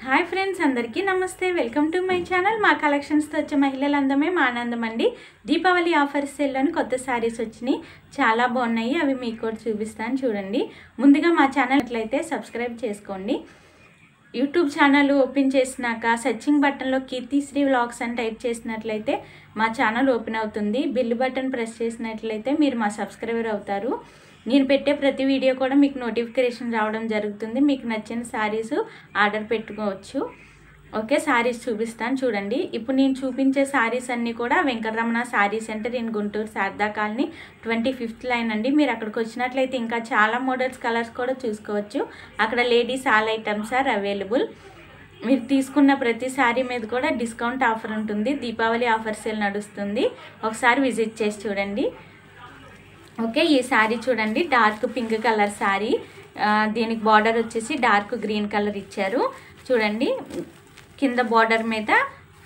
Hi friends, అందరికీ నమస్తే. Welcome to my channel. మా కలెక్షన్స్తో వచ్చే మహిళలందమే మా ఆనందం అండి. దీపావళి ఆఫర్ సేల్లోని కొత్త శారీస్ వచ్చినాయి, చాలా బాగున్నాయి. అవి మీకు కూడా చూపిస్తాను, చూడండి. ముందుగా మా ఛానల్ అట్లయితే సబ్స్క్రైబ్ చేసుకోండి. యూట్యూబ్ ఛానల్ ఓపెన్ చేసినాక సెర్చింగ్ బటన్లో కీర్తిశ్రీ వ్లాగ్స్ అని టైప్ చేసినట్లయితే మా ఛానల్ ఓపెన్ అవుతుంది. బిల్ బటన్ ప్రెస్ చేసినట్లయితే మీరు మా సబ్స్క్రైబర్ అవుతారు. నేను పెట్టే ప్రతి వీడియో కూడా మీకు నోటిఫికేషన్ రావడం జరుగుతుంది. మీకు నచ్చిన శారీస్ ఆర్డర్ పెట్టుకోవచ్చు. ఓకే, శారీస్ చూపిస్తాను, చూడండి. ఇప్పుడు నేను చూపించే శారీస్ అన్నీ కూడా Venkataramana sari centre in Guntur, Sharada colony, 25th line అండి. మీరు అక్కడికి వచ్చినట్లయితే ఇంకా చాలా మోడల్స్, కలర్స్ కూడా చూసుకోవచ్చు. అక్కడ ladies all items are available. మీరు తీసుకున్న ప్రతి శారీ మీద కూడా డిస్కౌంట్ ఆఫర్ ఉంటుంది. దీపావళి ఆఫర్ సేల్ నడుస్తుంది. ఒకసారి విజిట్ చేసి చూడండి. ఓకే, ఈ శారీ చూడండి, డార్క్ పింక్ కలర్ శారీ. దీనికి బార్డర్ వచ్చేసి డార్క్ గ్రీన్ కలర్ ఇచ్చారు. చూడండి, కింద బార్డర్ మీద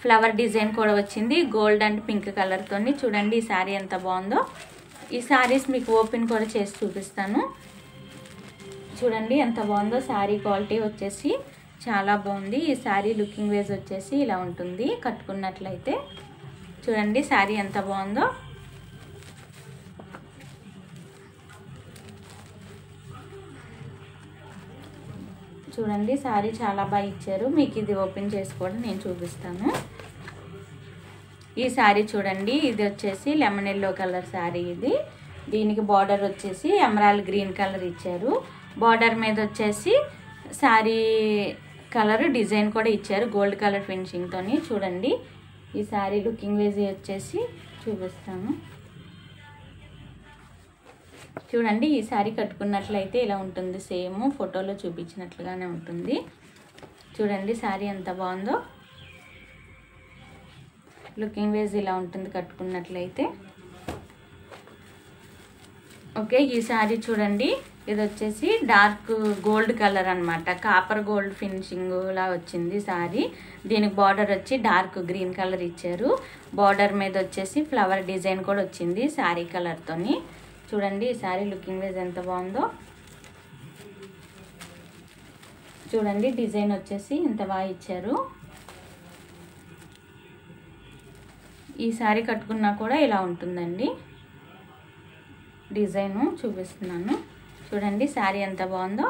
ఫ్లవర్ డిజైన్ కూడా వచ్చింది గోల్డ్ అండ్ పింక్ కలర్తో. చూడండి ఈ శారీ ఎంత బాగుందో. ఈ శారీస్ మీకు ఓపెన్ కూడా చేసి చూపిస్తాను. చూడండి ఎంత బాగుందో. శారీ క్వాలిటీ వచ్చేసి చాలా బాగుంది. ఈ శారీ లుకింగ్ వేజ్ వచ్చేసి ఇలా ఉంటుంది కట్టుకున్నట్లయితే. చూడండి శారీ ఎంత బాగుందో. చూడండి శారీ చాలా బాగా ఇచ్చారు. మీకు ఇది ఓపెన్ చేసి కూడా నేను చూపిస్తాను. ఈ శారీ చూడండి, ఇది వచ్చేసి లెమన్ ఎల్లో కలర్ శారీ. ఇది దీనికి బార్డర్ వచ్చేసి ఎమరాల్డ్ గ్రీన్ కలర్ ఇచ్చారు. బార్డర్ మీద వచ్చేసి శారీ కలర్ డిజైన్ కూడా ఇచ్చారు గోల్డ్ కలర్ ఫినిషింగ్తో. చూడండి ఈ శారీ లుకింగ్ వేజ్ వచ్చేసి చూపిస్తాను. చూడండి ఈ శారీ కట్టుకున్నట్లయితే ఇలా ఉంటుంది. సేమ్ ఫోటోలో చూపించినట్లుగానే ఉంటుంది. చూడండి శారీ ఎంత బాగుందో. లుకింగ్ వేజ్ ఇలా ఉంటుంది కట్టుకున్నట్లయితే. ఓకే, ఈ శారీ చూడండి, ఇది వచ్చేసి డార్క్ గోల్డ్ కలర్ అనమాట. కాపర్ గోల్డ్ ఫినిషింగ్ లా వచ్చింది శారీ. దీనికి బార్డర్ వచ్చి డార్క్ గ్రీన్ కలర్ ఇచ్చారు. బార్డర్ మీద వచ్చేసి ఫ్లవర్ డిజైన్ కూడా వచ్చింది శారీ కలర్తోని. చూడండి ఈ శారీ లుకింగ్ వేజ్ ఎంత బాగుందో. చూడండి డిజైన్ వచ్చేసి ఎంత బాగా ఇచ్చారు. ఈ శారీ కట్టుకున్నా కూడా ఇలా ఉంటుందండి. డిజైను చూపిస్తున్నాను. చూడండి శారీ ఎంత బాగుందో.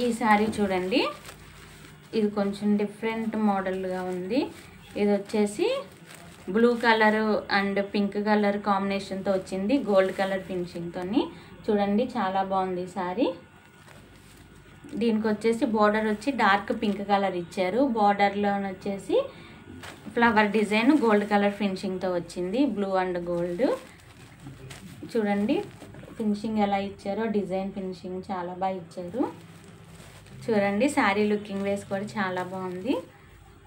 ఈ శారీ చూడండి, ఇది కొంచెం డిఫరెంట్ మోడల్గా ఉంది. ఇది వచ్చేసి blue colour and pink colour కాంబినేషన్తో వచ్చింది గోల్డ్ కలర్ ఫినిషింగ్తో. చూడండి చాలా బాగుంది ఈ శారీ. దీనికి వచ్చేసి బార్డర్ వచ్చి డార్క్ పింక్ కలర్ ఇచ్చారు. బార్డర్లో వచ్చేసి ఫ్లవర్ డిజైన్ గోల్డ్ కలర్ ఫినిషింగ్తో వచ్చింది, బ్లూ అండ్ గోల్డ్. చూడండి ఫినిషింగ్ ఎలా ఇచ్చారో, డిజైన్ ఫినిషింగ్ చాలా బాగా ఇచ్చారు. చూడండి శారీ లుకింగ్ వేస్ కూడా చాలా బాగుంది.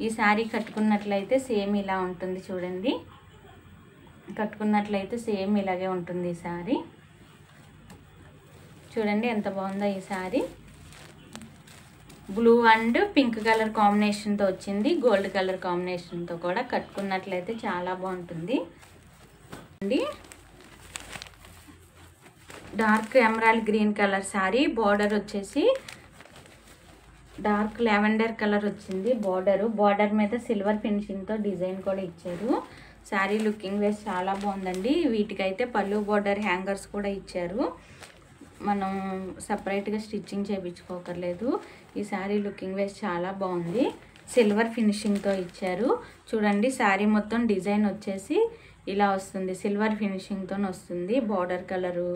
ఈ శారీ కట్టుకున్నట్లయితే సేమ్ ఇలా ఉంటుంది. చూడండి కట్టుకున్నట్లయితే సేమ్ ఇలాగే ఉంటుంది ఈ శారీ. చూడండి ఎంత బాగుందో ఈ sari. Blue and pink colour కాంబినేషన్తో వచ్చింది, గోల్డ్ కలర్ కాంబినేషన్తో కూడా. కట్టుకున్నట్లయితే చాలా బాగుంటుంది అండి. Dark emerald green colour sari. Border వచ్చేసి డార్క్ లెవెండర్ కలర్ వచ్చింది బార్డర్ మీద సిల్వర్ ఫినిషింగ్తో డిజైన్ కూడా ఇచ్చారు. శారీ లుకింగ్ వేస్ చాలా బాగుందండి. వీటికైతే పళ్ళు బార్డర్ హ్యాంగర్స్ కూడా ఇచ్చారు. మనం సపరేట్గా స్టిచ్చింగ్ చేయించుకోకర్లేదు. ఈ శారీ లుకింగ్ వేస్ చాలా బాగుంది. సిల్వర్ ఫినిషింగ్తో ఇచ్చారు. చూడండి శారీ మొత్తం డిజైన్ వచ్చేసి ఇలా వస్తుంది, సిల్వర్ ఫినిషింగ్తో వస్తుంది. బార్డర్ కలరు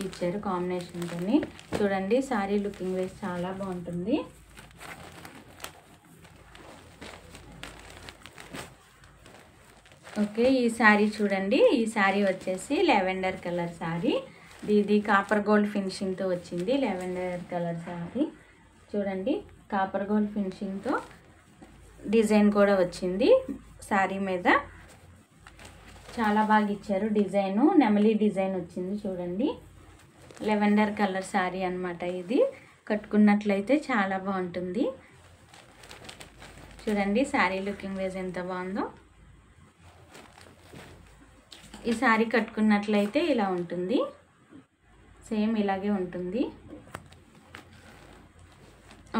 ఇచ్చారు కాంబినేషన్తో. చూడండి శారీ లుకింగ్ వేస్ చాలా బాగుంటుంది. ఓకే, ఈ శారీ చూడండి, ఈ శారీ వచ్చేసి లెవెండర్ కలర్ శారీ. ఇది కాపర్ గోల్డ్ ఫినిషింగ్తో వచ్చింది లెవెండర్ కలర్ శారీ. చూడండి కాపర్ గోల్డ్ ఫినిషింగ్తో డిజైన్ కూడా వచ్చింది శారీ మీద. చాలా బాగా ఇచ్చారు డిజైను, నెమలి డిజైన్ వచ్చింది. చూడండి లెవెండర్ కలర్ శారీ అనమాట. ఇది కట్టుకున్నట్లయితే చాలా బాగుంటుంది. చూడండి శారీ లుకింగ్ వేజ్ ఎంత బాగుందో. ఈ శారీ కట్టుకున్నట్లయితే ఇలా ఉంటుంది. సేమ్ ఇలాగే ఉంటుంది.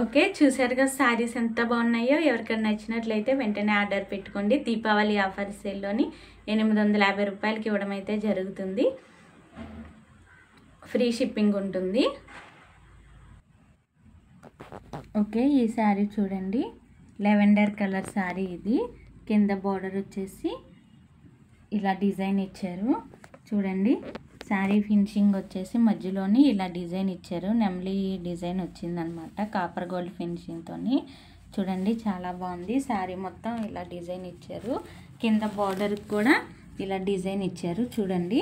ఓకే, చూసారు కదా శారీస్ ఎంత బాగున్నాయో. ఎవరికైనా నచ్చినట్లయితే వెంటనే ఆర్డర్ పెట్టుకోండి. దీపావళి ఆఫర్ సేల్లోని 850 రూపాయలకి ఇవ్వడం అయితే జరుగుతుంది. ఫ్రీ షిప్పింగ్ ఉంటుంది. ఓకే, ఈ శారీ చూడండి, లెవెండర్ కలర్ శారీ. ఇది కింద బార్డర్ వచ్చేసి ఇలా డిజైన్ ఇచ్చారు చూడండి. శారీ ఫినిషింగ్ వచ్చేసి మధ్యలోని ఇలా డిజైన్ ఇచ్చారు. నెమలి డిజైన్ వచ్చిందనమాట కాపర్ గోల్డ్ ఫినిషింగ్తోని. చూడండి చాలా బాగుంది. శారీ మొత్తం ఇలా డిజైన్ ఇచ్చారు. కింద బార్డర్కి కూడా ఇలా డిజైన్ ఇచ్చారు చూడండి.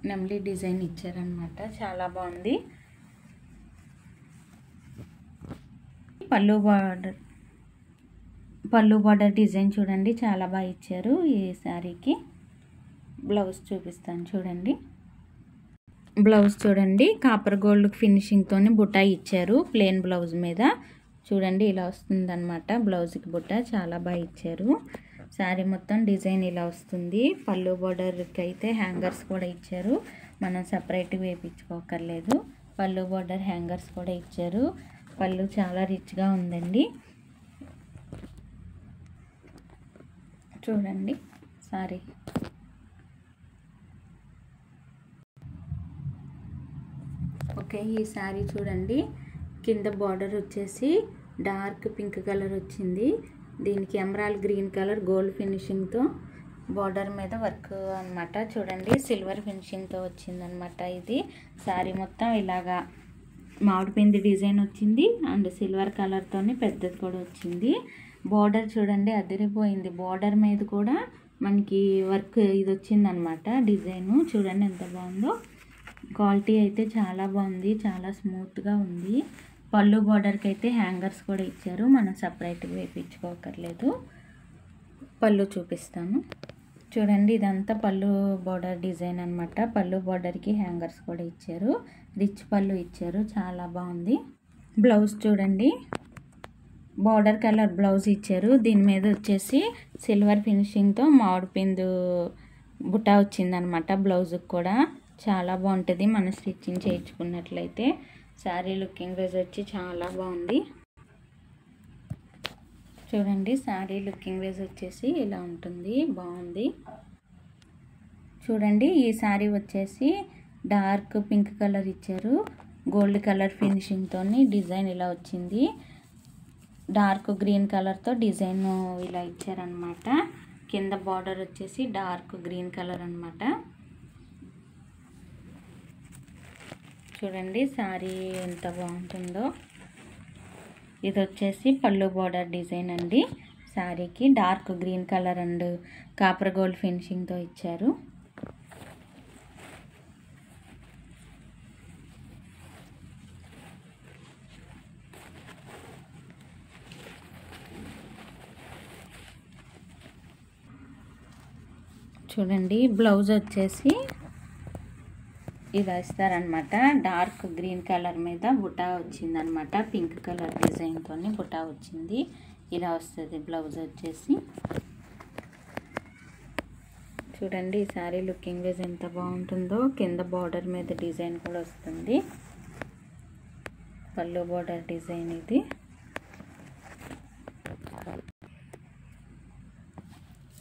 నెమలి డిజైన్ ఇచ్చారనమాట, చాలా బాగుంది. పళ్ళు బార్డర్ డిజైన్ చూడండి, చాలా బాగా ఇచ్చారు. ఈ శారీకి బ్లౌజ్ చూపిస్తాను చూడండి. బ్లౌజ్ చూడండి, కాపర్ గోల్డ్ ఫినిషింగ్తో బుట్ట ఇచ్చారు ప్లెయిన్ బ్లౌజ్ మీద. చూడండి ఇలా వస్తుందన్నమాట బ్లౌజ్కి బుట్ట, చాలా బాగా ఇచ్చారు. శారీ మొత్తం డిజైన్ ఇలా వస్తుంది. పళ్ళు బార్డర్కి అయితే హ్యాంగర్స్ కూడా ఇచ్చారు, మనం సపరేట్గా వేయించుకోకర్లేదు. పళ్ళు బార్డర్ హ్యాంగర్స్ కూడా ఇచ్చారు. పళ్ళు చాలా రిచ్గా ఉందండి. చూడండి సారీ. ఓకే, ఈ శారీ చూడండి, కింద బార్డర్ వచ్చేసి డార్క్ పింక్ కలర్ వచ్చింది. దీనికి ఎమరాల్డ్ గ్రీన్ కలర్ గోల్డ్ ఫినిషింగ్తో బార్డర్ మీద వర్క్ అనమాట. చూడండి సిల్వర్ ఫినిషింగ్తో వచ్చిందనమాట. ఇది శారీ మొత్తం ఇలాగా మామిడిపిండి డిజైన్ వచ్చింది అండ్ సిల్వర్ కలర్తోని పెద్దది కూడా వచ్చింది. బార్డర్ చూడండి అదిరిపోయింది. బార్డర్ మీద కూడా మనకి వర్క్ ఇది వచ్చిందనమాట డిజైను. చూడండి ఎంత బాగుందో. క్వాలిటీ అయితే చాలా బాగుంది, చాలా స్మూత్గా ఉంది. పళ్ళు బార్డర్కి అయితే హ్యాంగర్స్ కూడా ఇచ్చారు, మనం సపరేట్గా వేయించుకోకర్లేదు. పళ్ళు చూపిస్తాను చూడండి. ఇదంతా పళ్ళు బార్డర్ డిజైన్ అనమాట. పళ్ళు బార్డర్కి హ్యాంగర్స్ కూడా ఇచ్చారు, రిచ్ పళ్ళు ఇచ్చారు, చాలా బాగుంది. బ్లౌజ్ చూడండి, బార్డర్ కలర్ బ్లౌజ్ ఇచ్చారు. దీని మీద వచ్చేసి సిల్వర్ ఫినిషింగ్తో మామిడిపిండు బుట్ట వచ్చిందనమాట. బ్లౌజ్కి కూడా చాలా బాగుంటుంది మనం స్టిచ్చింగ్ చేయించుకున్నట్లయితే. శారీ లుకింగ్ వైజ్ వచ్చి చాలా బాగుంది. చూడండి శారీ లుకింగ్ వైజ్ వచ్చేసి ఇలా ఉంటుంది, బాగుంది. చూడండి ఈ శారీ వచ్చేసి డార్క్ పింక్ కలర్ ఇచ్చారు, గోల్డ్ కలర్ ఫినిషింగ్తో డిజైన్ ఇలా వచ్చింది. డార్క్ గ్రీన్ కలర్తో డిజైన్ ఇలా ఇచ్చారనమాట. కింద బార్డర్ వచ్చేసి డార్క్ గ్రీన్ కలర్ అనమాట. చూడండి శారీ ఎంత బాగుంటుందో. ఇది వచ్చేసి పళ్ళు బార్డర్ డిజైన్ అండి. శారీకి dark green colour and copper gold ఫినిషింగ్తో ఇచ్చారు. చూడండి బ్లౌజ్ వచ్చేసి ఇలా ఇస్తారనమాట. డార్క్ గ్రీన్ కలర్ మీద బుటా వచ్చిందనమాట. పింక్ కలర్ డిజైన్తో బుటా వచ్చింది. ఇలా వస్తుంది బ్లౌజ్ వచ్చేసి. చూడండి ఈ శారీ లుకింగ్ వైజ్ ఎంత బాగుంటుందో. కింద బార్డర్ మీద డిజైన్ కూడా వస్తుంది, పళ్ళు బార్డర్ డిజైన్ ఇది.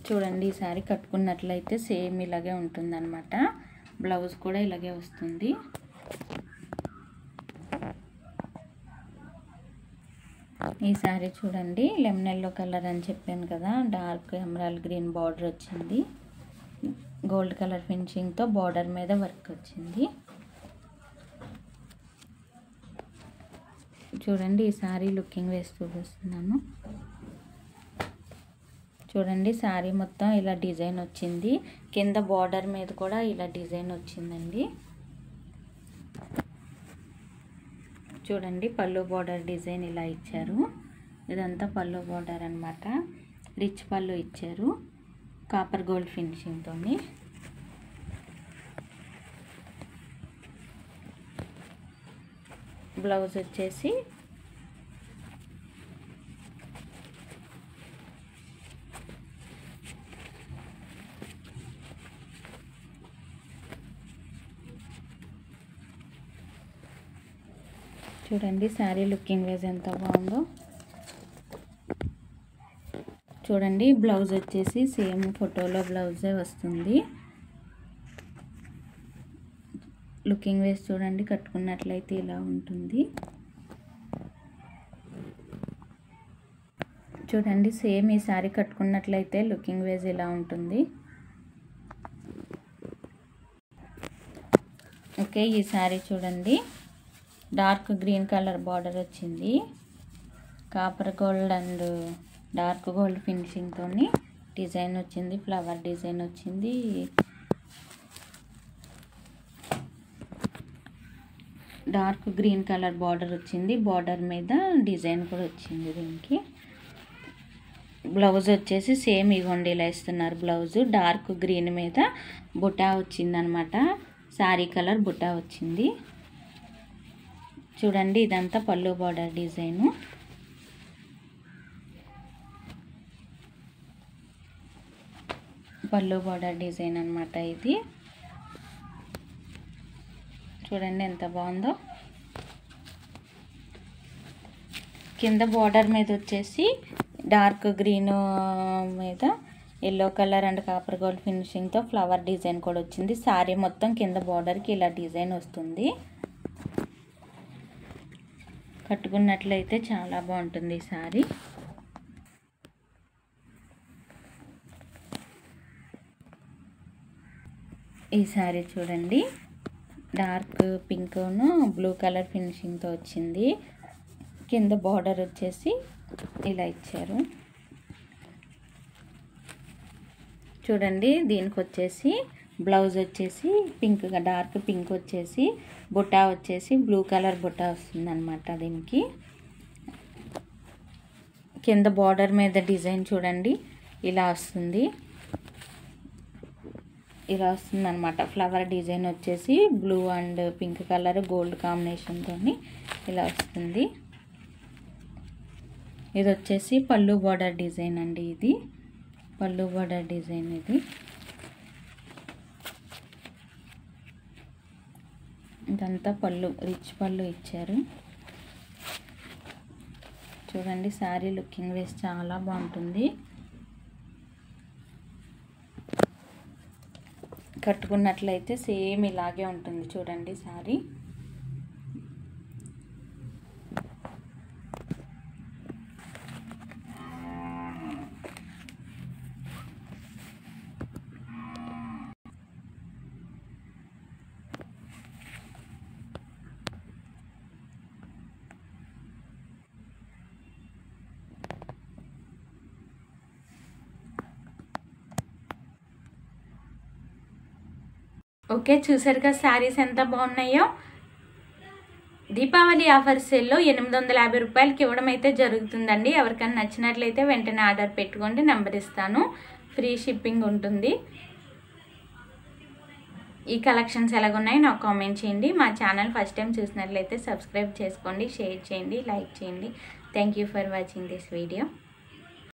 చూడండి ఈ శారీ కట్టుకున్నట్లయితే సేమ్ ఇలాగే ఉంటుందన్నమాట. బ్లౌజ్ కూడా ఇలాగే వస్తుంది. ఈ శారీ చూడండి లెమన్ ఎల్లో కలర్ అని చెప్పాను కదా, డార్క్ ఎమరాల్డ్ గ్రీన్ బార్డర్ వచ్చింది. గోల్డ్ కలర్ ఫినిషింగ్తో బార్డర్ మీద వర్క్ వచ్చింది. చూడండి ఈ శారీ లుకింగ్ వేసి చూపిస్తున్నాను. చూడండి శారీ మొత్తం ఇలా డిజైన్ వచ్చింది. కింద బార్డర్ మీద కూడా ఇలా డిజైన్ వచ్చిందండి. చూడండి పళ్ళు బార్డర్ డిజైన్ ఇలా ఇచ్చారు. ఇదంతా పళ్ళు బార్డర్ అన్నమాట. రిచ్ పళ్ళు ఇచ్చారు కాపర్ గోల్డ్ ఫినిషింగ్తో. బ్లౌజ్ వచ్చేసి చూడండి శారీ లుకింగ్ వైజ్ ఎంత బాగుందో. చూడండి బ్లౌజ్ వచ్చేసి సేమ్ ఫోటోలో బ్లౌజే వస్తుంది. లుకింగ్ వైజ్ చూడండి, కట్టుకున్నట్లయితే ఇలా ఉంటుంది. చూడండి సేమ్ ఈ శారీ కట్టుకున్నట్లయితే లుకింగ్ వైజ్ ఇలా ఉంటుంది. ఓకే, ఈ శారీ చూడండి డార్క్ గ్రీన్ కలర్ బార్డర్ వచ్చింది. Copper gold and dark gold ఫినిషింగ్తో డిజైన్ వచ్చింది, ఫ్లవర్ డిజైన్ వచ్చింది. డార్క్ గ్రీన్ కలర్ బార్డర్ వచ్చింది, బార్డర్ మీద డిజైన్ కూడా వచ్చింది. దీనికి బ్లౌజ్ వచ్చేసి సేమ్ ఇగోండి ఇలా ఇస్తున్నారు. బ్లౌజు డార్క్ గ్రీన్ మీద బుటా వచ్చిందనమాట, శారీ కలర్ బుటా వచ్చింది. చూడండి ఇదంతా పళ్ళు బార్డర్ డిజైను. పళ్ళు బార్డర్ డిజైన్ అనమాట ఇది. చూడండి ఎంత బాగుందో. కింద బార్డర్ మీద వచ్చేసి డార్క్ గ్రీన్ మీద yellow colour and copper gold ఫినిషింగ్తో ఫ్లవర్ డిజైన్ కూడా వచ్చింది. శారీ మొత్తం కింద బార్డర్కి ఇలా డిజైన్ వస్తుంది. కట్టుకున్నట్లయితే చాలా బాగుంటుంది ఈ శారీ. ఈ శారీ చూడండి డార్క్ పింక్ను బ్లూ కలర్ ఫినిషింగ్తో వచ్చింది. కింద బార్డర్ వచ్చేసి ఇలా ఇచ్చారు. చూడండి దీనికి వచ్చేసి బ్లౌజ్ వచ్చేసి పింక్ డార్క్ పింక్ వచ్చేసి బుటా వచ్చేసి బ్లూ కలర్ బుటా వస్తుంది అనమాట. దీనికి కింద బార్డర్ మీద డిజైన్ చూడండి ఇలా వస్తుంది, ఇలా వస్తుంది అనమాట. ఫ్లవర్ డిజైన్ వచ్చేసి blue and pink colour gold కాంబినేషన్తో ఇలా వస్తుంది. ఇది వచ్చేసి పళ్ళు బార్డర్ డిజైన్ అండి. ఇది పళ్ళు బార్డర్ డిజైన్. ఇది ఇదంతా పళ్ళు, రిచ్ పళ్ళు ఇచ్చారు. చూడండి శారీ లుకింగ్ వేసి చాలా బాగుంటుంది. కట్టుకున్నట్లయితే సేమ్ ఇలాగే ఉంటుంది. చూడండి శారీ. ఓకే, చూసారు కదా శారీస్ ఎంత బాగున్నాయో. దీపావళి ఆఫర్ సేల్లో 850 రూపాయలకి ఇవ్వడం అయితే జరుగుతుందండి. ఎవరికైనా నచ్చినట్లయితే వెంటనే ఆర్డర్ పెట్టుకోండి, నెంబర్ ఇస్తాను. ఫ్రీ షిప్పింగ్ ఉంటుంది. ఈ కలెక్షన్స్ ఎలాగున్నాయో నాకు కామెంట్ చేయండి. మా ఛానల్ ఫస్ట్ టైం చూసినట్లయితే సబ్స్క్రైబ్ చేసుకోండి, షేర్ చేయండి, లైక్ చేయండి. Thank you for watching this video.